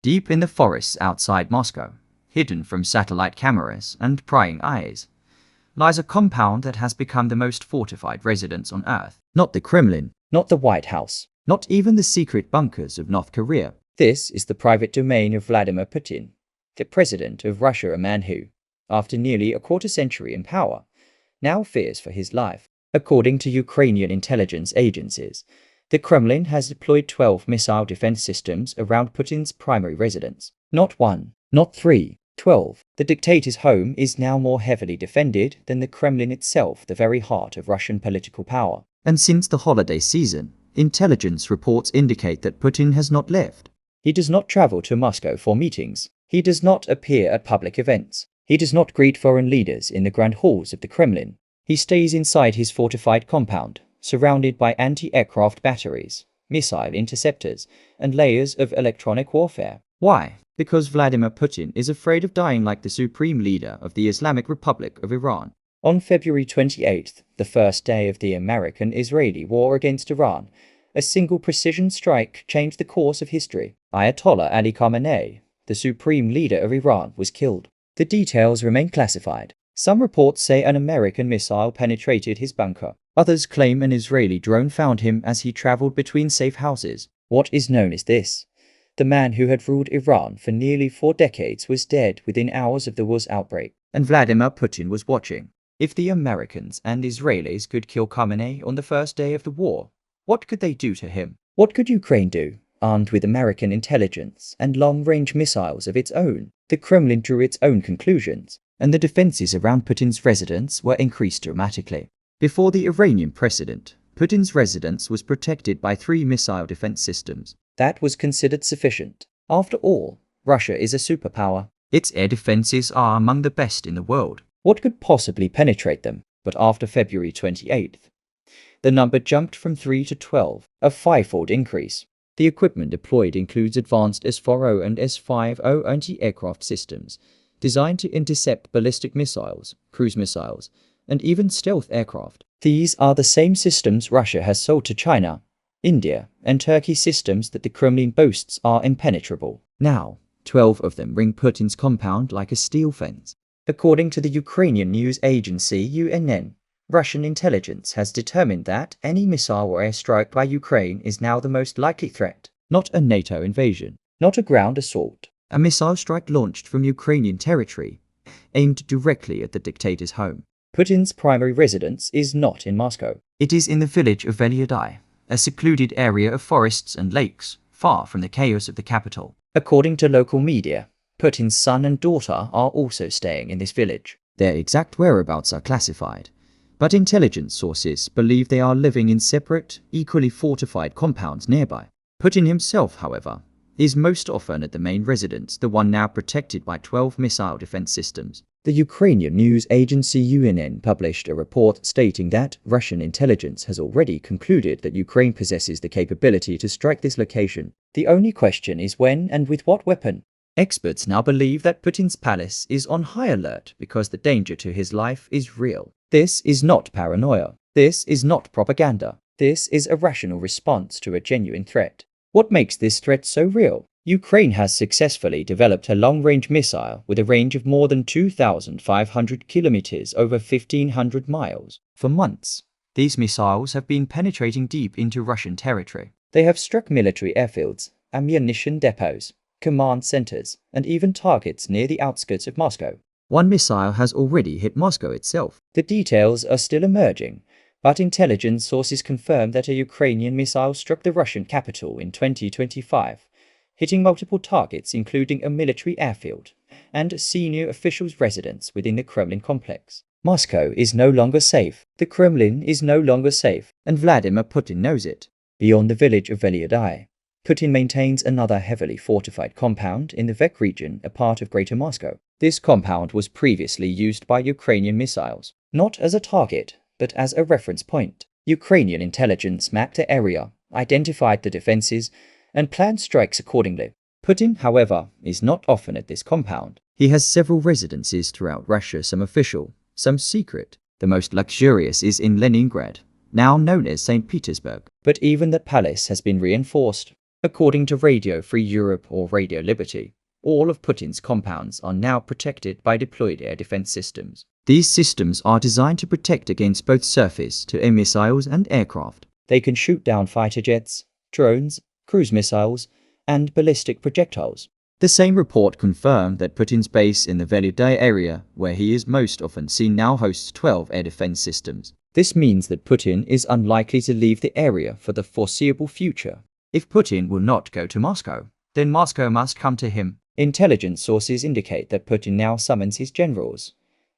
Deep in the forests outside Moscow, hidden from satellite cameras and prying eyes, lies a compound that has become the most fortified residence on Earth. Not the Kremlin, not the White House, not even the secret bunkers of North Korea. This is the private domain of Vladimir Putin, the president of Russia, a man who, after nearly a quarter century in power, now fears for his life. According to Ukrainian intelligence agencies, the Kremlin has deployed 12 missile defense systems around Putin's primary residence. Not one, not three, 12. The dictator's home is now more heavily defended than the Kremlin itself, the very heart of Russian political power. And since the holiday season, intelligence reports indicate that Putin has not left. He does not travel to Moscow for meetings. He does not appear at public events. He does not greet foreign leaders in the grand halls of the Kremlin. He stays inside his fortified compound, surrounded by anti-aircraft batteries, missile interceptors, and layers of electronic warfare. Why? Because Vladimir Putin is afraid of dying like the supreme leader of the Islamic Republic of Iran. On February 28th, the first day of the American-Israeli war against Iran, a single precision strike changed the course of history. Ayatollah Ali Khamenei, the supreme leader of Iran, was killed. The details remain classified. Some reports say an American missile penetrated his bunker. Others claim an Israeli drone found him as he traveled between safe houses. What is known as this? The man who had ruled Iran for nearly 4 decades was dead within hours of the war's outbreak, and Vladimir Putin was watching. If the Americans and Israelis could kill Khamenei on the first day of the war, what could they do to him? What could Ukraine do, armed with American intelligence and long-range missiles of its own? The Kremlin drew its own conclusions, and the defenses around Putin's residence were increased dramatically. Before the Iranian president, Putin's residence was protected by 3 missile defense systems. That was considered sufficient. After all, Russia is a superpower. Its air defenses are among the best in the world. What could possibly penetrate them? But after February 28th, the number jumped from 3 to 12, a 5-fold increase. The equipment deployed includes advanced S-400 and S-50 anti-aircraft systems, designed to intercept ballistic missiles, cruise missiles, and even stealth aircraft. These are the same systems Russia has sold to China, India, and Turkey. Systems that the Kremlin boasts are impenetrable. Now, 12 of them ring Putin's compound like a steel fence. According to the Ukrainian news agency UNN, Russian intelligence has determined that any missile or airstrike by Ukraine is now the most likely threat. Not a NATO invasion, not a ground assault. A missile strike launched from Ukrainian territory, aimed directly at the dictator's home. Putin's primary residence is not in Moscow. It is in the village of Velyadai, a secluded area of forests and lakes, far from the chaos of the capital. According to local media, Putin's son and daughter are also staying in this village. Their exact whereabouts are classified, but intelligence sources believe they are living in separate, equally fortified compounds nearby. Putin himself, however, is most often at the main residence, the one now protected by 12 missile defense systems. The Ukrainian news agency UNN published a report stating that Russian intelligence has already concluded that Ukraine possesses the capability to strike this location. The only question is when and with what weapon. Experts now believe that Putin's palace is on high alert because the danger to his life is real. This is not paranoia. This is not propaganda. This is a rational response to a genuine threat. What makes this threat so real? Ukraine has successfully developed a long-range missile with a range of more than 2,500 kilometers, over 1,500 miles. For months, these missiles have been penetrating deep into Russian territory. They have struck military airfields, ammunition depots, command centers, and even targets near the outskirts of Moscow. One missile has already hit Moscow itself. The details are still emerging, but intelligence sources confirm that a Ukrainian missile struck the Russian capital in 2025, hitting multiple targets including a military airfield and senior officials' residence within the Kremlin complex. Moscow is no longer safe. The Kremlin is no longer safe, and Vladimir Putin knows it. Beyond the village of Velyadai, Putin maintains another heavily fortified compound in the Vek region, a part of Greater Moscow. This compound was previously used by Ukrainian missiles, not as a target, but as a reference point. Ukrainian intelligence mapped the area, identified the defenses, and planned strikes accordingly. Putin, however, is not often at this compound. He has several residences throughout Russia, some official, some secret. The most luxurious is in Leningrad, now known as St. Petersburg. But even that palace has been reinforced. According to Radio Free Europe or Radio Liberty, all of Putin's compounds are now protected by deployed air defense systems. These systems are designed to protect against both surface-to-air missiles and aircraft. They can shoot down fighter jets, drones, cruise missiles, and ballistic projectiles. The same report confirmed that Putin's base in the Veludaya area, where he is most often seen, now hosts 12 air defense systems. This means that Putin is unlikely to leave the area for the foreseeable future. If Putin will not go to Moscow, then Moscow must come to him. Intelligence sources indicate that Putin now summons his generals,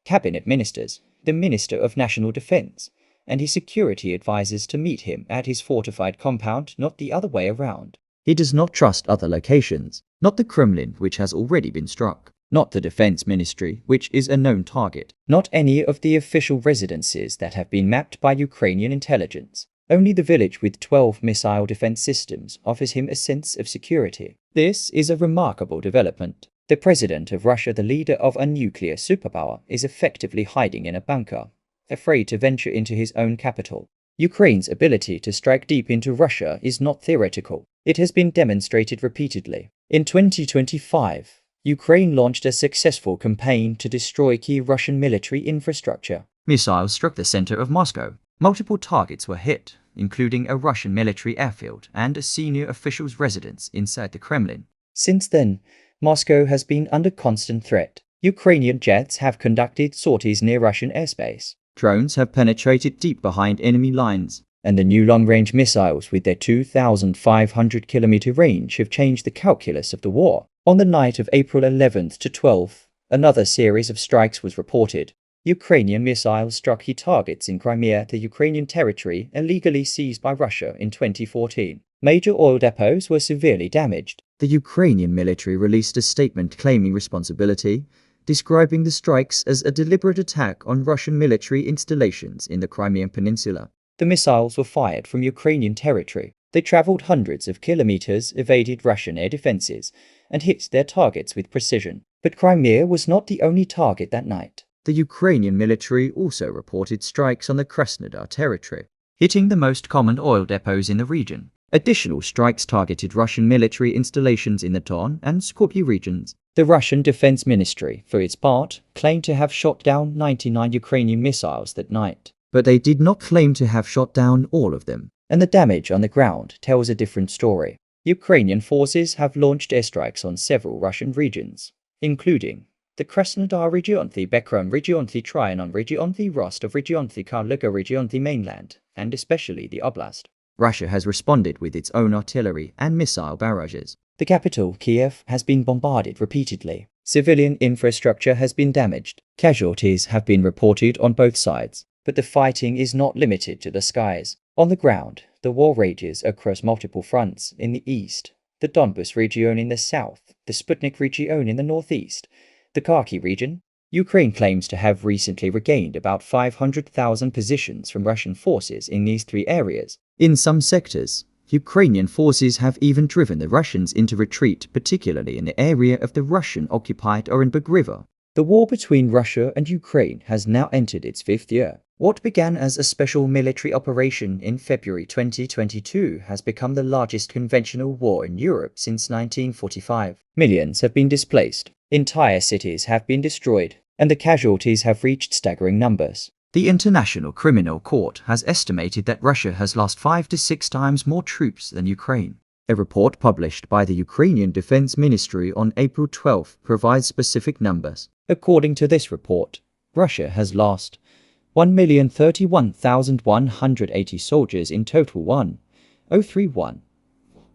cabinet ministers, the Minister of National Defense, and his security advisors to meet him at his fortified compound, not the other way around. He does not trust other locations, not the Kremlin, which has already been struck, not the Defense Ministry, which is a known target, not any of the official residences that have been mapped by Ukrainian intelligence. Only the village with 12 missile defense systems offers him a sense of security. This is a remarkable development. The president of Russia, the leader of a nuclear superpower, is effectively hiding in a bunker, afraid to venture into his own capital. Ukraine's ability to strike deep into Russia is not theoretical. It has been demonstrated repeatedly. In 2025, Ukraine launched a successful campaign to destroy key Russian military infrastructure. Missiles struck the center of Moscow. Multiple targets were hit, including a Russian military airfield and a senior official's residence inside the Kremlin. Since then, Moscow has been under constant threat. Ukrainian jets have conducted sorties near Russian airspace. Drones have penetrated deep behind enemy lines, and the new long-range missiles with their 2,500-kilometer range have changed the calculus of the war. On the night of April 11th to 12th, another series of strikes was reported. Ukrainian missiles struck key targets in Crimea, the Ukrainian territory illegally seized by Russia in 2014. Major oil depots were severely damaged. The Ukrainian military released a statement claiming responsibility, describing the strikes as a deliberate attack on Russian military installations in the Crimean Peninsula. The missiles were fired from Ukrainian territory. They traveled hundreds of kilometers, evaded Russian air defenses, and hit their targets with precision. But Crimea was not the only target that night. The Ukrainian military also reported strikes on the Krasnodar territory, hitting the most common oil depots in the region. Additional strikes targeted Russian military installations in the Don and Skopje regions. The Russian Defense Ministry, for its part, claimed to have shot down 99 Ukrainian missiles that night. But they did not claim to have shot down all of them. And the damage on the ground tells a different story. Ukrainian forces have launched airstrikes on several Russian regions, including the Krasnodar region, the Bekron region, the Trianon region, the Rostov region, the Kaluga region, the mainland, and especially the oblast. Russia has responded with its own artillery and missile barrages. The capital, Kiev, has been bombarded repeatedly. Civilian infrastructure has been damaged. Casualties have been reported on both sides. But the fighting is not limited to the skies. On the ground, the war rages across multiple fronts in the east, the Donbas region in the south, the Sputnik region in the northeast, the Kharkiv region. Ukraine claims to have recently regained about 500,000 positions from Russian forces in these three areas. In some sectors, Ukrainian forces have even driven the Russians into retreat, particularly in the area of the Russian-occupied Orenburg River. The war between Russia and Ukraine has now entered its fifth year. What began as a special military operation in February 2022 has become the largest conventional war in Europe since 1945. Millions have been displaced, entire cities have been destroyed, and the casualties have reached staggering numbers. The International Criminal Court has estimated that Russia has lost 5 to 6 times more troops than Ukraine. A report published by the Ukrainian Defense Ministry on April 12 provides specific numbers. According to this report, Russia has lost 1,031,180 soldiers in total, 1,031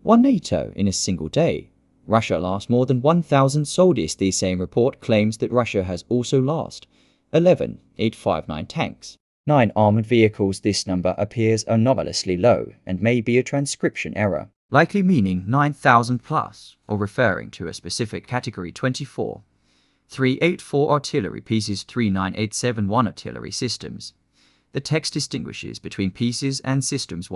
NATO in a single day. Russia lost more than 1,000 soldiers. The same report claims that Russia has also lost 11,859 tanks, 9 armored vehicles. This number appears anomalously low and may be a transcription error, likely meaning 9,000 plus, or referring to a specific category. 384 artillery pieces, 39871 artillery systems. The text distinguishes between pieces and systems.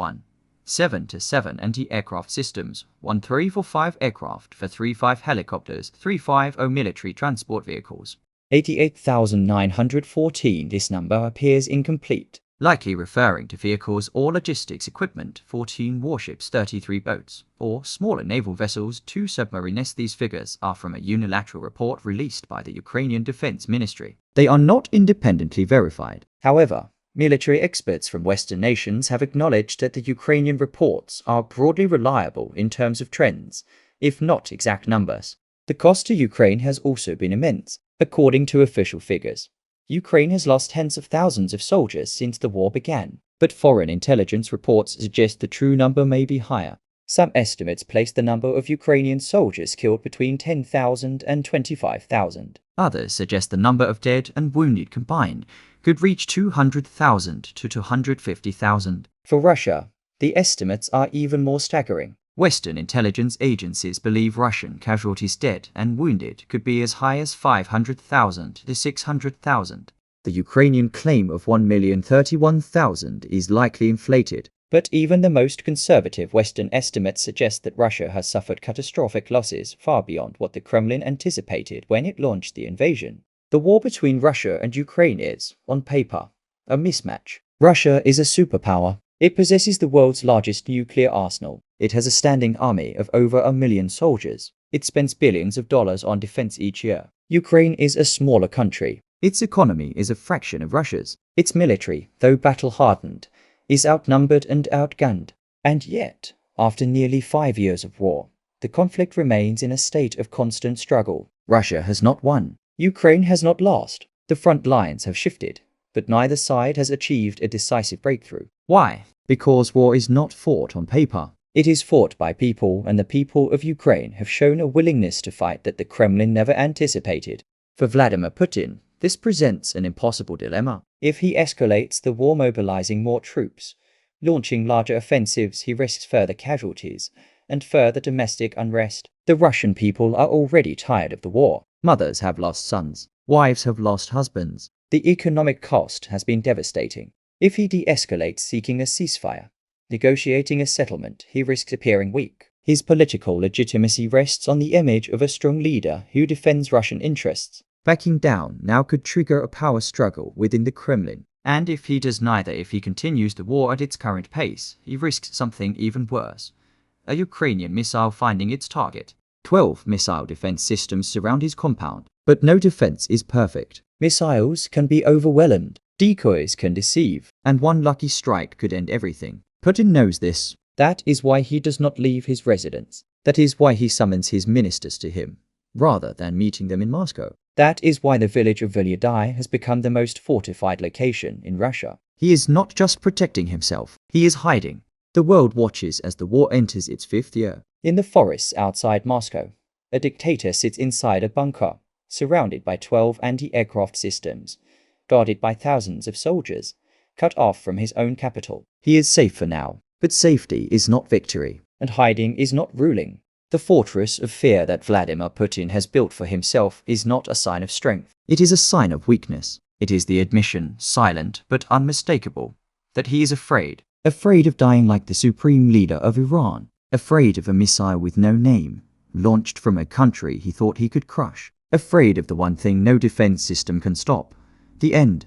7-7 anti-aircraft systems, 1345 aircraft for 35 helicopters, 350 military transport vehicles. 88,914. This number appears incomplete. likely referring to vehicles or logistics equipment, 14 warships, 33 boats, or smaller naval vessels, 2 submarines. These figures are from a unilateral report released by the Ukrainian Defense Ministry. They are not independently verified. However, military experts from Western nations have acknowledged that the Ukrainian reports are broadly reliable in terms of trends, if not exact numbers. The cost to Ukraine has also been immense, according to official figures. Ukraine has lost tens of thousands of soldiers since the war began, but foreign intelligence reports suggest the true number may be higher. Some estimates place the number of Ukrainian soldiers killed between 10,000 and 25,000. Others suggest the number of dead and wounded combined could reach 200,000 to 250,000. For Russia, the estimates are even more staggering. Western intelligence agencies believe Russian casualties dead and wounded could be as high as 500,000 to 600,000. The Ukrainian claim of 1,031,000 is likely inflated, but even the most conservative Western estimates suggest that Russia has suffered catastrophic losses far beyond what the Kremlin anticipated when it launched the invasion. The war between Russia and Ukraine is, on paper, a mismatch. Russia is a superpower. It possesses the world's largest nuclear arsenal. It has a standing army of over 1 million soldiers. It spends billions of dollars on defense each year. Ukraine is a smaller country. Its economy is a fraction of Russia's. Its military, though battle-hardened, is outnumbered and outgunned. And yet, after nearly 5 years of war, the conflict remains in a state of constant struggle. Russia has not won. Ukraine has not lost. The front lines have shifted, but neither side has achieved a decisive breakthrough. Why? Because war is not fought on paper. It is fought by people, and the people of Ukraine have shown a willingness to fight that the Kremlin never anticipated. For Vladimir Putin, this presents an impossible dilemma. If he escalates the war, mobilizing more troops, launching larger offensives, he risks further casualties and further domestic unrest. The Russian people are already tired of the war. Mothers have lost sons. Wives have lost husbands. The economic cost has been devastating. If he de-escalates, seeking a ceasefire, negotiating a settlement, he risks appearing weak. His political legitimacy rests on the image of a strong leader who defends Russian interests. Backing down now could trigger a power struggle within the Kremlin. And if he does neither, if he continues the war at its current pace, he risks something even worse. A Ukrainian missile finding its target. 12 missile defense systems surround his compound, but no defense is perfect. Missiles can be overwhelmed, decoys can deceive, and one lucky strike could end everything. Putin knows this. That is why he does not leave his residence. That is why he summons his ministers to him, rather than meeting them in Moscow. That is why the village of Vyhliadai has become the most fortified location in Russia. He is not just protecting himself, he is hiding. The world watches as the war enters its 5th year. In the forests outside Moscow, a dictator sits inside a bunker, surrounded by 12 anti-aircraft systems, guarded by thousands of soldiers, cut off from his own capital. He is safe for now, but safety is not victory, and hiding is not ruling. The fortress of fear that Vladimir Putin has built for himself is not a sign of strength. It is a sign of weakness. It is the admission, silent but unmistakable, that he is afraid. Afraid of dying like the supreme leader of Iran. Afraid of a missile with no name, launched from a country he thought he could crush. Afraid of the one thing no defense system can stop. The end.